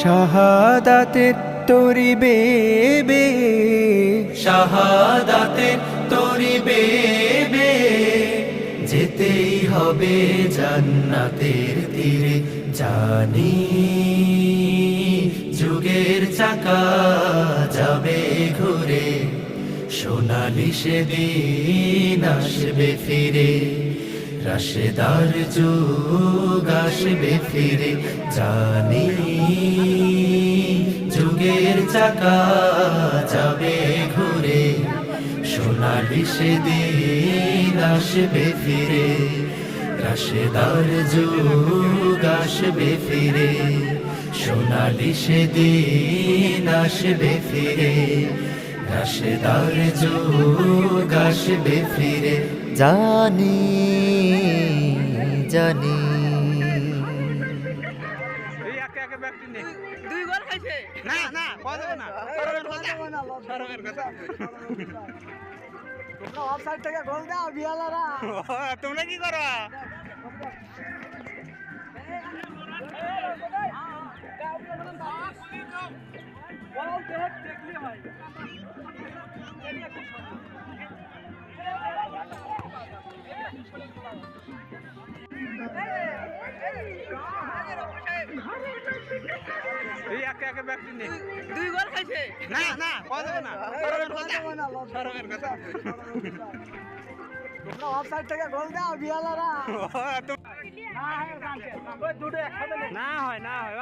শাহাদাতের তরি বেবে, শাহাদাতের তরি বেবে, যেতেই হবে জান্নাতের তীরে। জানি যুগের চাকা যাবে ঘুরে, সোনালি সেদিন আসবে ফিরে, রাশেদার যুগ আসবে ফিরে। জানি যুগের চাকা যাবে ঘুরে, সোনালি সেদিন আসবে ফিরে, রাশেদার যুগ আসবে ফিরে, সোনালি সেদিন আসবে ফিরে, রাশেদার যুগ আসবে ফিরে। জানি জানি দুই গোল খাইছে না না পাওয়া যাবে না শরমের কথা তোমরা অফসাইড থেকে গোল দাও বিয়ালারা। তোমরা কি করো? দুই গোল খাইছে না না পাওয়া যাবে না শরমের কথা তোমরা অফসাইড থেকে গোল দাও বিয়ালারা। না হয় না হয়